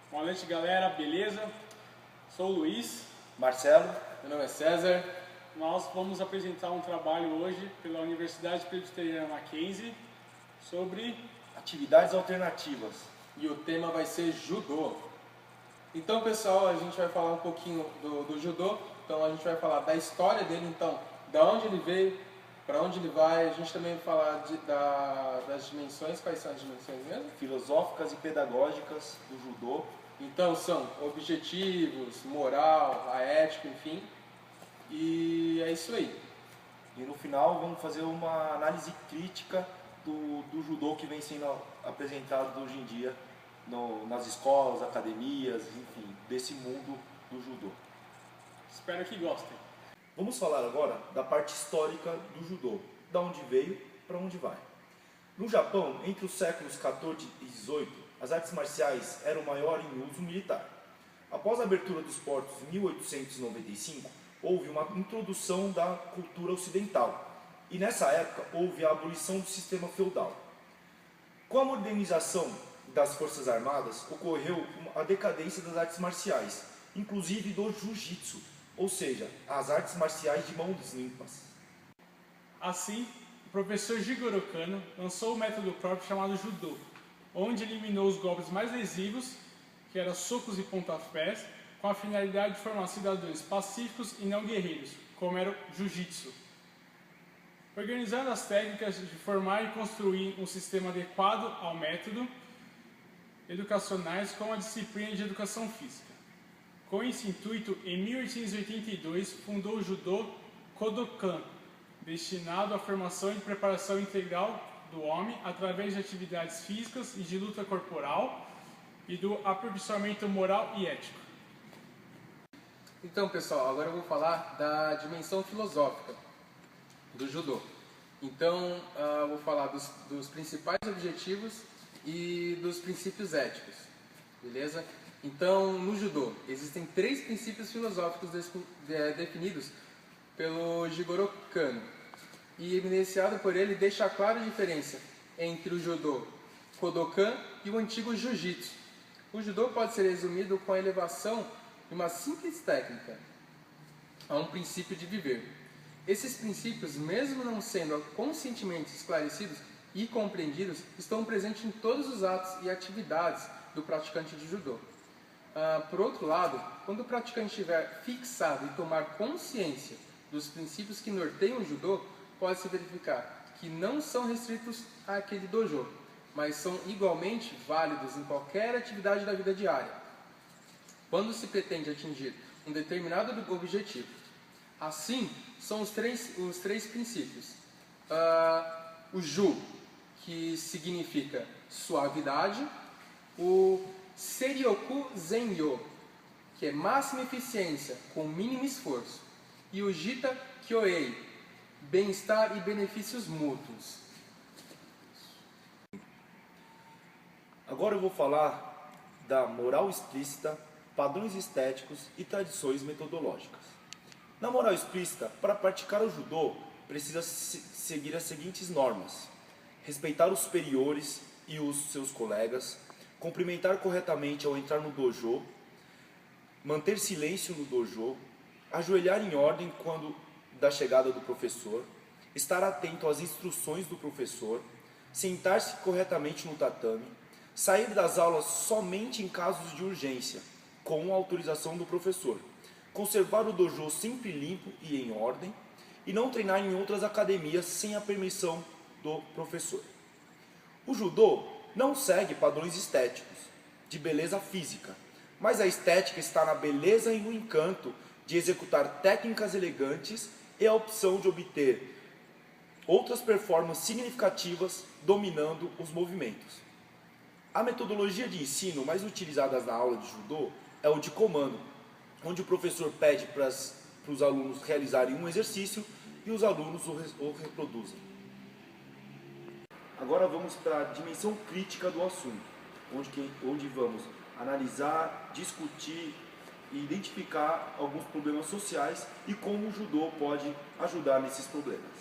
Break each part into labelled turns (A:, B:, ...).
A: Boa noite, galera, beleza? Sou o Luiz.
B: Marcelo.
C: Meu nome é César.
A: Nós vamos apresentar um trabalho hoje pela Universidade Presbiteriana Mackenzie sobre
B: atividades alternativas.
C: E o tema vai ser judô. Então, pessoal, a gente vai falar um pouquinho do judô. Então, a gente vai falar da história dele, então, da onde ele veio, para onde ele vai. A gente também vai falar das dimensões. Quais são as dimensões mesmo?
B: Filosóficas e pedagógicas do judô.
C: Então, são objetivos, moral, a ética, enfim. E é isso aí.
B: E no final vamos fazer uma análise crítica do judô que vem sendo apresentado hoje em dia nas escolas, academias, enfim, desse mundo do judô.
A: Espero que gostem.
B: Vamos falar agora da parte histórica do judô, da onde veio para onde vai. No Japão, entre os séculos XIV e XVIII, as artes marciais eram maior em uso militar. Após a abertura dos portos em 1895, houve uma introdução da cultura ocidental, e nessa época houve a abolição do sistema feudal. Com a modernização das Forças Armadas, ocorreu a decadência das artes marciais, inclusive do jiu-jitsu, ou seja, as artes marciais de mãos limpas.
A: Assim, o professor Jigoro Kano lançou um método próprio chamado Judô, onde eliminou os golpes mais lesivos, que eram socos e pontapés, com a finalidade de formar cidadãos pacíficos e não guerreiros, como era o Jiu-Jitsu. Organizando as técnicas de formar e construir um sistema adequado ao método educacionais com a disciplina de educação física. Com esse intuito, em 1882, fundou o Judô Kodokan, destinado à formação e preparação integral do homem através de atividades físicas e de luta corporal e do aperfeiçoamento moral e ético.
C: Então, pessoal, agora eu vou falar da dimensão filosófica do judô. Então, eu vou falar dos principais objetivos e dos princípios éticos, beleza? Então, no judô, existem 3 princípios filosóficos definidos pelo Jigoro Kano. E evidenciado por ele, deixa clara a diferença entre o judô Kodokan e o antigo jiu-jitsu. O judô pode ser resumido com a elevação de uma simples técnica a um princípio de viver. Esses princípios, mesmo não sendo conscientemente esclarecidos e compreendidos, estão presentes em todos os atos e atividades do praticante de judô. Por outro lado, quando o praticante estiver fixado e tomar consciência dos princípios que norteiam o judô, pode-se verificar que não são restritos àquele dojo, mas são igualmente válidos em qualquer atividade da vida diária, quando se pretende atingir um determinado objetivo. Assim, são os três princípios. O Ju, que significa suavidade, o Seryoku Zenyo, que é máxima eficiência com mínimo esforço, e o Jita Kyoei, bem-estar e benefícios mútuos.
B: Agora eu vou falar da moral explícita, padrões estéticos e tradições metodológicas. Na moral explícita, para praticar o judô, precisa seguir as seguintes normas: respeitar os superiores e os seus colegas, cumprimentar corretamente ao entrar no dojo, manter silêncio no dojo, ajoelhar em ordem quando da chegada do professor, estar atento às instruções do professor, sentar-se corretamente no tatame, sair das aulas somente em casos de urgência, com a autorização do professor, conservar o dojo sempre limpo e em ordem, e não treinar em outras academias sem a permissão do professor. O judô não segue padrões estéticos, de beleza física, mas a estética está na beleza e no encanto de executar técnicas elegantes e a opção de obter outras performances significativas dominando os movimentos. A metodologia de ensino mais utilizada na aula de judô é o de comando, onde o professor pede para os alunos realizarem um exercício e os alunos o reproduzem. Agora vamos para a dimensão crítica do assunto, onde vamos analisar, discutir e identificar alguns problemas sociais e como o judô pode ajudar nesses problemas.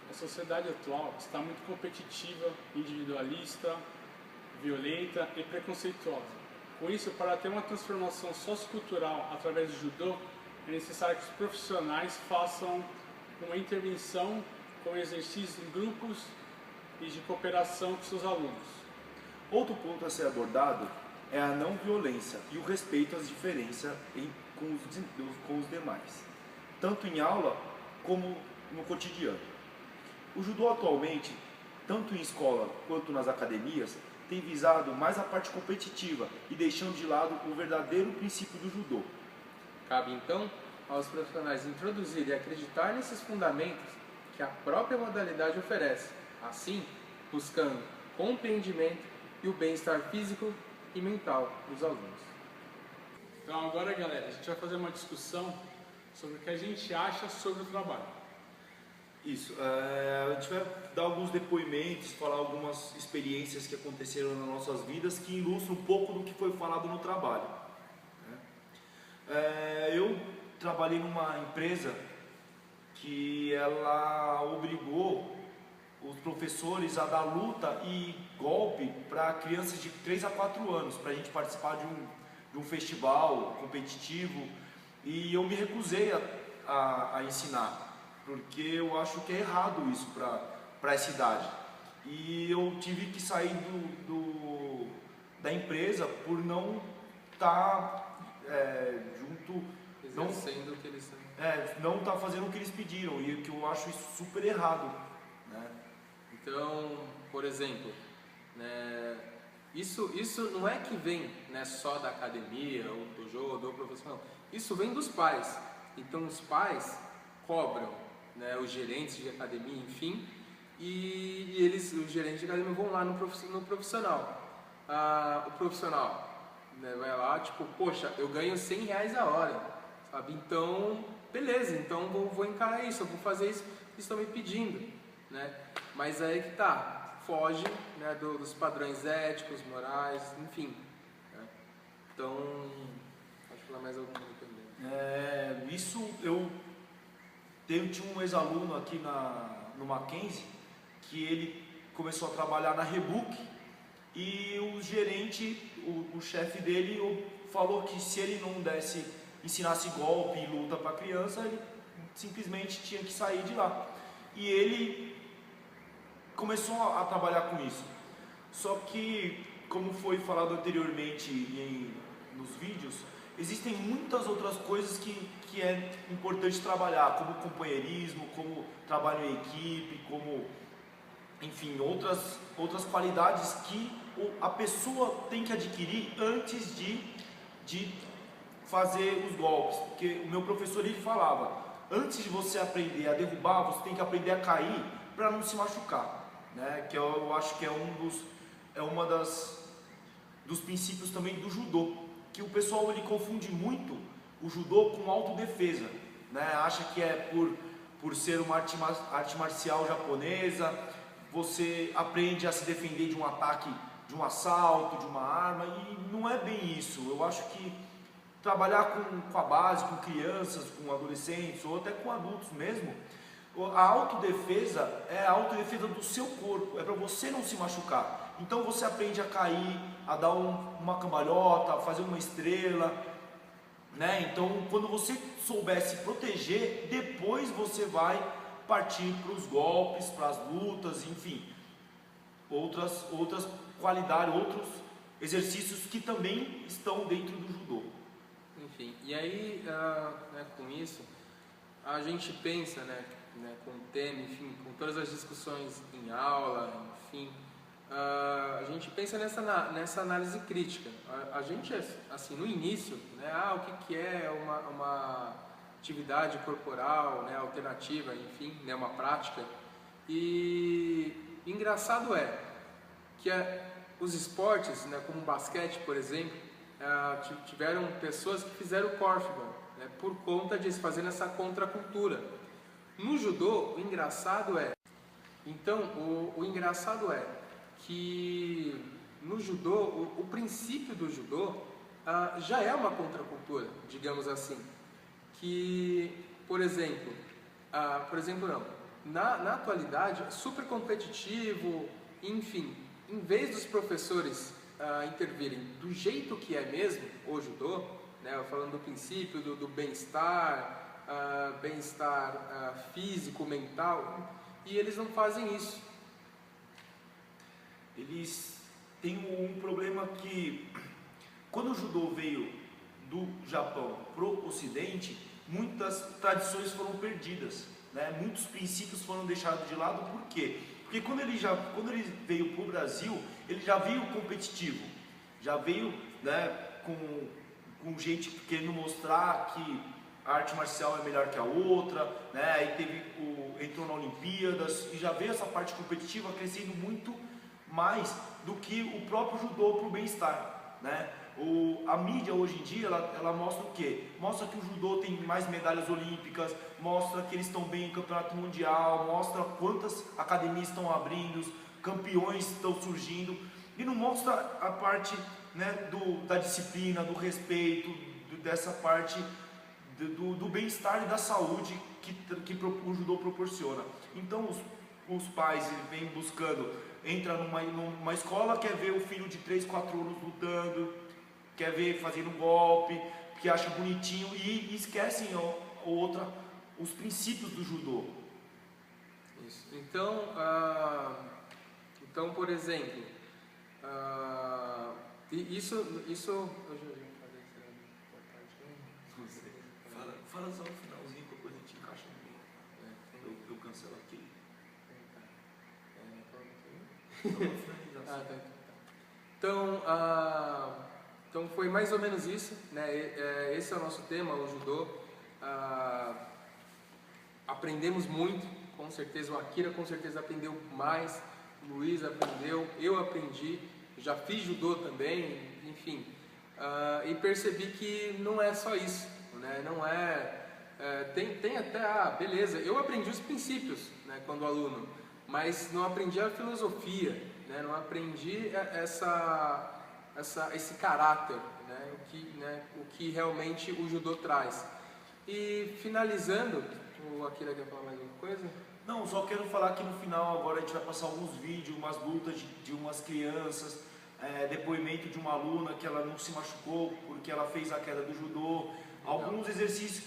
A: A sociedade atual está muito competitiva, individualista, violenta e preconceituosa. Com isso, para ter uma transformação sociocultural através do judô, é necessário que os profissionais façam uma intervenção com exercícios em grupos e de cooperação com seus alunos.
B: Outro ponto a ser abordado é a não violência e o respeito às diferenças com os demais, tanto em aula como no cotidiano. O judô atualmente, tanto em escola quanto nas academias, tem visado mais a parte competitiva e deixando de lado o verdadeiro princípio do judô.
C: Cabe então aos profissionais introduzir e acreditar nesses fundamentos que a própria modalidade oferece, assim buscando compreendimento e o bem-estar físico e mental dos alunos.
A: Então agora, galera, a gente vai fazer uma discussão sobre o que a gente acha sobre o trabalho.
B: Isso, a gente vai dar alguns depoimentos, falar algumas experiências que aconteceram nas nossas vidas que ilustram um pouco do que foi falado no trabalho. Eu trabalhei numa empresa que ela obrigou os professores a dar luta e golpe para crianças de 3 a 4 anos, para a gente participar de um festival competitivo, e eu me recusei a ensinar, porque eu acho que é errado isso para essa idade. E eu tive que sair da empresa por não estar junto,
C: Exercendo o que eles são.
B: não estar fazendo o que eles pediram, e que eu acho isso super errado, né?
C: Então, por exemplo, né, isso não é que vem, né, só da academia, ou do jogo, do profissional. Isso vem dos pais. Então, os pais cobram, né, os gerentes de academia, enfim, e os gerentes de academia vão lá no profissional. O profissional, né, vai lá, tipo, poxa, eu ganho R$100 a hora, sabe? Então, beleza, então vou encarar isso, eu vou fazer isso que estão me pedindo, né? Mas aí que tá, foge, né, dos padrões éticos, morais, enfim, né? Então, pode falar mais alguma coisa também.
B: Isso eu tinha um ex-aluno aqui no Mackenzie que ele começou a trabalhar na Rebook, e o gerente, o chefe dele, falou que se ele não ensinasse golpe e luta para criança, ele simplesmente tinha que sair de lá. E ele começou a trabalhar com isso. Só que, como foi falado anteriormente nos vídeos, existem muitas outras coisas que é importante trabalhar, como companheirismo, como trabalho em equipe, como, enfim, outras qualidades que a pessoa tem que adquirir antes de fazer os golpes. Porque o meu professor, ele falava, antes de você aprender a derrubar, você tem que aprender a cair para não se machucar, né? Que eu acho que é uma dos princípios também do judô, que o pessoal ele confunde muito o judô com autodefesa, né? Acha que é por ser uma arte marcial japonesa, você aprende a se defender de um ataque, de um assalto, de uma arma, e não é bem isso. Eu acho que trabalhar com a base, com crianças, com adolescentes ou até com adultos mesmo, a autodefesa é a autodefesa do seu corpo, é para você não se machucar. Então você aprende a cair, a dar uma cambalhota, a fazer uma estrela, né? Então quando você souber se proteger, depois você vai partir para os golpes, para as lutas, enfim, outras qualidades, outros exercícios que também estão dentro do judô.
C: Enfim, e aí, né, com isso, a gente pensa, né, com o tema, enfim, com todas as discussões em aula, enfim, a gente pensa nessa análise crítica. A gente, assim, no início, né, o que é uma atividade corporal, né, alternativa, enfim, né, uma prática. E engraçado é que os esportes, né, como o basquete, por exemplo, tiveram pessoas que fizeram o Corfball, né, por conta de fazendo essa contracultura. No judô, o engraçado é que no judô, o princípio do judô já é uma contracultura, digamos assim, que, por exemplo, não, na atualidade, super competitivo, enfim, em vez dos professores intervirem do jeito que é mesmo o judô, né, falando do princípio do bem-estar, físico, mental, e eles não fazem isso.
B: Eles têm um problema que, quando o judô veio do Japão para o Ocidente, muitas tradições foram perdidas, né? Muitos princípios foram deixados de lado. Por quê? Porque quando ele veio para o Brasil, ele já veio competitivo, já veio, né, com gente querendo mostrar que a arte marcial é melhor que a outra, né? Aí entrou na Olimpíadas e já veio essa parte competitiva crescendo muito mais do que o próprio judô para o bem-estar, né? A mídia hoje em dia, ela mostra o quê? Mostra que o judô tem mais medalhas olímpicas, mostra que eles estão bem em campeonato mundial, mostra quantas academias estão abrindo, campeões estão surgindo, e não mostra a parte, né, da disciplina, do respeito, dessa parte do bem-estar e da saúde que o judô proporciona. Então os pais vêm buscando, entra numa escola, quer ver o filho de 3, 4 anos lutando, quer ver fazendo um golpe, que acha bonitinho, e esquecem os princípios do judô.
C: Isso. Então, por exemplo, isso
B: Fala só no finalzinho, que depois a gente encaixa no meio. Eu cancelo aqui.
C: Então foi mais ou menos isso, né? Esse é o nosso tema, o judô. Aprendemos muito, com certeza. O Akira com certeza aprendeu mais, o Luiz aprendeu, eu aprendi, já fiz judô também, enfim. E percebi que não é só isso, né? Não tem até, beleza, eu aprendi os princípios, né, quando aluno, mas não aprendi a filosofia, né? Não aprendi esse caráter, né? O que realmente o judô traz. E finalizando, o Akira quer falar mais alguma coisa?
B: Não, só quero falar que no final agora a gente vai passar alguns vídeos, umas lutas de umas crianças, depoimento de uma aluna que ela não se machucou porque ela fez a queda do judô, alguns exercícios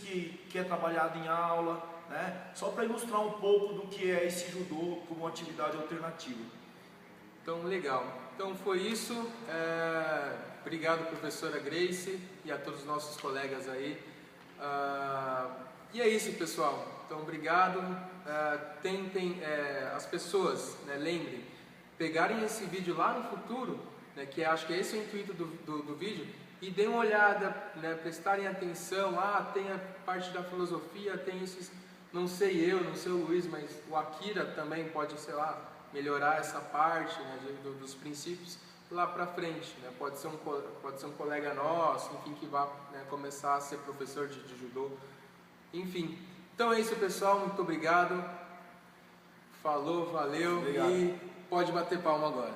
B: que é trabalhado em aula, né? Só para ilustrar um pouco do que é esse judô como atividade alternativa.
C: Então, legal. Então foi isso. Obrigado, professora Grace, e a todos os nossos colegas aí. E é isso, pessoal. Então, obrigado. Tentem, as pessoas, né, lembrem, pegarem esse vídeo lá no futuro, né, que acho que esse é o intuito do vídeo, e deem uma olhada, né, prestarem atenção. Tem a parte da filosofia, tem esses, não sei o Luiz, mas o Akira também pode, sei lá, melhorar essa parte, né, dos princípios lá para frente, né? Pode ser um colega nosso, enfim, que vá, né, começar a ser professor de judô, enfim. Então é isso, pessoal, muito obrigado, falou, valeu. Obrigado. E pode bater palma agora.